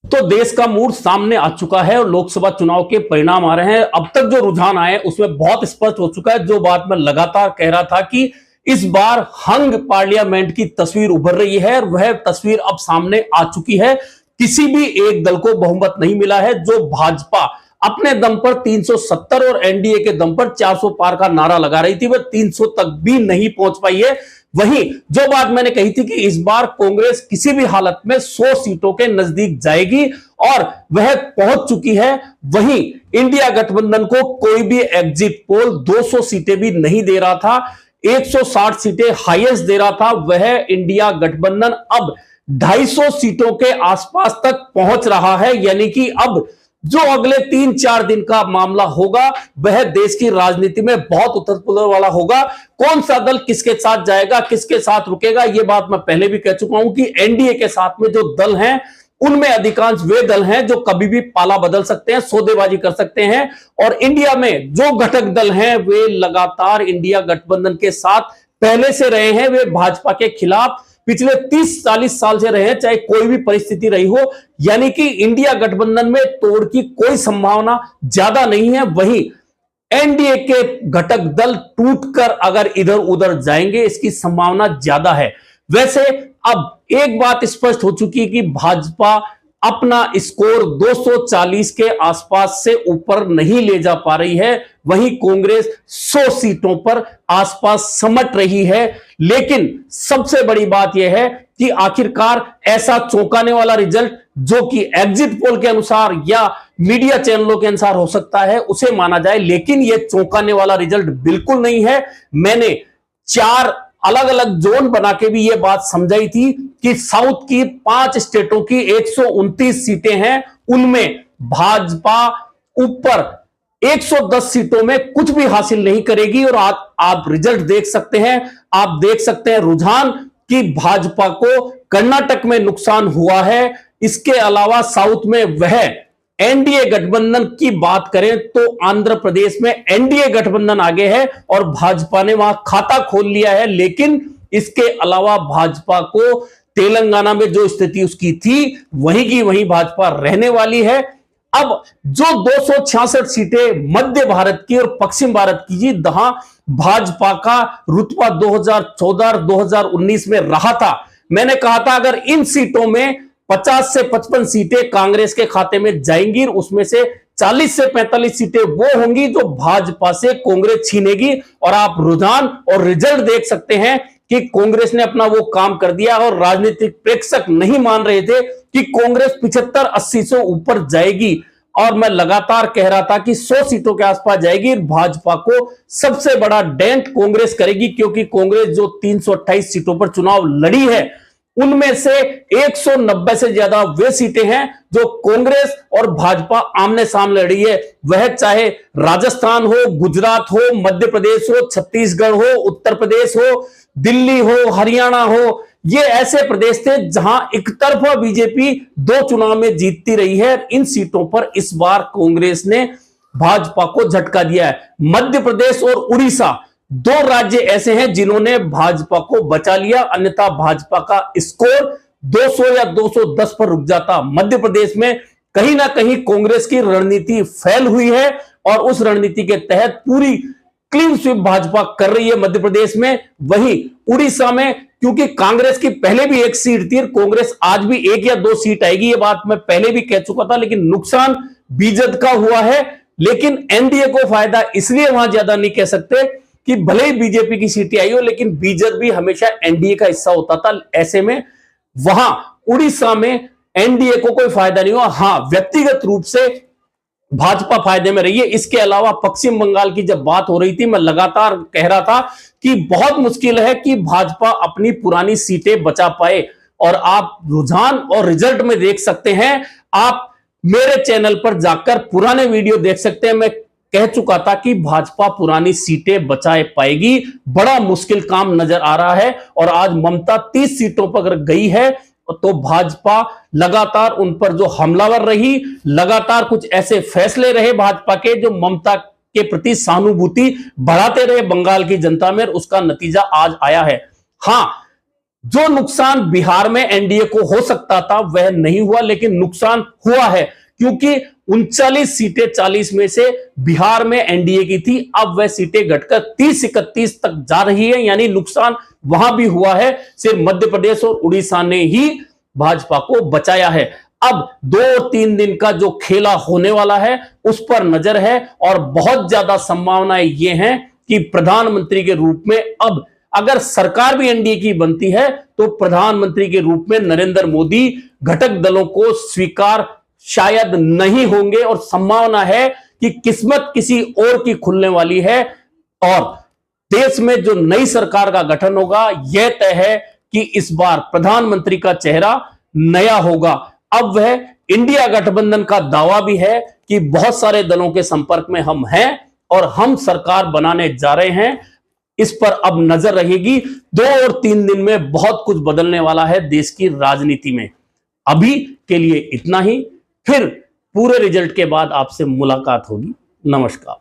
तो देश का मूड सामने आ चुका है और लोकसभा चुनाव के परिणाम आ रहे हैं। अब तक जो रुझान आए उसमें बहुत स्पष्ट हो चुका है, जो बात मैं लगातार कह रहा था कि इस बार हंग पार्लियामेंट की तस्वीर उभर रही है और वह तस्वीर अब सामने आ चुकी है। किसी भी एक दल को बहुमत नहीं मिला है। जो भाजपा अपने दम पर 370 और एनडीए के दम पर 400 पार का नारा लगा रही थी, वह 300 तक भी नहीं पहुंच पाई है। वहीं जो बात मैंने कही थी कि इस बार कांग्रेस किसी भी हालत में 100 सीटों के नजदीक जाएगी और वह पहुंच चुकी है, वहीं इंडिया गठबंधन को कोई भी एग्जिट पोल 200 सीटें भी नहीं दे रहा था, 160 सीटें हाईएस्ट दे रहा था। वह इंडिया गठबंधन अब 250 सीटों के आसपास तक पहुंच रहा है। यानी कि अब जो अगले 3-4 दिन का मामला होगा वह देश की राजनीति में बहुत उथल पुथल वाला होगा। कौन सा दल किसके साथ जाएगा, किसके साथ रुकेगा, यह बात मैं पहले भी कह चुका हूं कि एनडीए के साथ में जो दल हैं उनमें अधिकांश वे दल हैं जो कभी भी पाला बदल सकते हैं, सौदेबाजी कर सकते हैं। और इंडिया में जो घटक दल हैं वे लगातार इंडिया गठबंधन के साथ पहले से रहे हैं। वे भाजपा के खिलाफ पिछले 30-40 साल से रहे हैं, चाहे कोई भी परिस्थिति रही हो। यानी कि इंडिया गठबंधन में तोड़ की कोई संभावना ज्यादा नहीं है। वहीं एनडीए के घटक दल टूटकर अगर इधर उधर जाएंगे, इसकी संभावना ज्यादा है। वैसे अब एक बात स्पष्ट हो चुकी है कि भाजपा अपना स्कोर 240 के आसपास से ऊपर नहीं ले जा पा रही है, वहीं कांग्रेस 100 सीटों पर आसपास समट रही है। लेकिन सबसे बड़ी बात यह है कि आखिरकार ऐसा चौंकाने वाला रिजल्ट जो कि एग्जिट पोल के अनुसार या मीडिया चैनलों के अनुसार हो सकता है उसे माना जाए, लेकिन यह चौंकाने वाला रिजल्ट बिल्कुल नहीं है। मैंने 4 अलग अलग जोन बना के भी यह बात समझाई थी कि साउथ की 5 स्टेटों की 129 सीटें हैं, उनमें भाजपा ऊपर 110 सीटों में कुछ भी हासिल नहीं करेगी। और आप रिजल्ट देख सकते हैं, आप देख सकते हैं रुझान कि भाजपा को कर्नाटक में नुकसान हुआ है। इसके अलावा साउथ में वह एनडीए गठबंधन की बात करें तो आंध्र प्रदेश में एनडीए गठबंधन आगे है और भाजपा ने वहां खाता खोल लिया है। लेकिन इसके अलावा भाजपा को तेलंगाना में जो स्थिति उसकी थी वहीं की वहीं भाजपा रहने वाली है। अब जो 266 सीटें मध्य भारत की और पश्चिम भारत की जी, जहां भाजपा का रुतबा 2014 और 2019 में रहा था, मैंने कहा था अगर इन सीटों में 50 से 55 सीटें कांग्रेस के खाते में जाएंगी, उसमें से 40 से 45 सीटें वो होंगी जो भाजपा से कांग्रेस छीनेगी। और आप रुझान और रिजल्ट देख सकते हैं कि कांग्रेस ने अपना वो काम कर दिया और राजनीतिक प्रेक्षक नहीं मान रहे थे कि कांग्रेस 75-80 से ऊपर जाएगी। और मैं लगातार कह रहा था कि 100 सीटों के आसपास जाएगी। भाजपा को सबसे बड़ा डेंट कांग्रेस करेगी, क्योंकि कांग्रेस जो 328 सीटों पर चुनाव लड़ी है उनमें से 190 से ज्यादा वे सीटें हैं जो कांग्रेस और भाजपा आमने सामने लड़ी है। वह चाहे राजस्थान हो, गुजरात हो, मध्य प्रदेश हो, छत्तीसगढ़ हो, उत्तर प्रदेश हो, दिल्ली हो, हरियाणा हो, ये ऐसे प्रदेश थे जहां एक तरफा बीजेपी 2 चुनाव में जीतती रही है। इन सीटों पर इस बार कांग्रेस ने भाजपा को झटका दिया है। मध्य प्रदेश और उड़ीसा 2 राज्य ऐसे हैं जिन्होंने भाजपा को बचा लिया, अन्यथा भाजपा का स्कोर 200 या 210 पर रुक जाता। मध्य प्रदेश में कहीं ना कहीं कांग्रेस की रणनीति फैल हुई है और उस रणनीति के तहत पूरी क्लीन स्वीप भाजपा कर रही है मध्य प्रदेश में। वहीं उड़ीसा में क्योंकि कांग्रेस की पहले भी 1 सीट थी, कांग्रेस आज भी 1 या 2 सीट आएगी, ये बात मैं पहले भी कह चुका था, लेकिन नुकसान बीजेपी का हुआ है। लेकिन एनडीए को फायदा इसलिए वहां ज्यादा नहीं कह सकते कि भले ही बीजेपी की सीटें आई हो, लेकिन बीजेपी भी हमेशा एनडीए का हिस्सा होता था। ऐसे में वहां उड़ीसा में एनडीए को कोई फायदा नहीं हुआ। हां, व्यक्तिगत रूप से भाजपा फायदे में रही है। इसके अलावा पश्चिम बंगाल की जब बात हो रही थी, मैं लगातार कह रहा था कि बहुत मुश्किल है कि भाजपा अपनी पुरानी सीटें बचा पाए। और आप रुझान और रिजल्ट में देख सकते हैं, आप मेरे चैनल पर जाकर पुराने वीडियो देख सकते हैं। मैं कह चुका था कि भाजपा पुरानी सीटें बचा पाएगी, बड़ा मुश्किल काम नजर आ रहा है। और आज ममता 30 सीटों पर गई है तो भाजपा लगातार उन पर जो हमलावर रही, लगातार कुछ ऐसे फैसले रहे भाजपा के जो ममता के प्रति सहानुभूति बढ़ाते रहे बंगाल की जनता में, उसका नतीजा आज आया है। हां, जो नुकसान बिहार में एनडीए को हो सकता था वह नहीं हुआ, लेकिन नुकसान हुआ है, क्योंकि 39 सीटें 40 में से बिहार में एनडीए की थी, अब वह सीटें घटकर 30-31 तक जा रही है, यानी नुकसान वहां भी हुआ है। सिर्फ मध्य प्रदेश और उड़ीसा ने ही भाजपा को बचाया है। अब 2-3 दिन का जो खेला होने वाला है उस पर नजर है, और बहुत ज्यादा संभावनाएं ये हैं कि प्रधानमंत्री के रूप में, अब अगर सरकार भी एनडीए की बनती है तो प्रधानमंत्री के रूप में नरेंद्र मोदी घटक दलों को स्वीकार शायद नहीं होंगे, और संभावना है कि किस्मत किसी और की खुलने वाली है, और देश में जो नई सरकार का गठन होगा यह तय है कि इस बार प्रधानमंत्री का चेहरा नया होगा। अब वह इंडिया गठबंधन का दावा भी है कि बहुत सारे दलों के संपर्क में हम हैं और हम सरकार बनाने जा रहे हैं। इस पर अब नजर रहेगी। 2 और 3 दिन में बहुत कुछ बदलने वाला है देश की राजनीति में। अभी के लिए इतना ही, फिर पूरे रिजल्ट के बाद आपसे मुलाकात होगी। नमस्कार।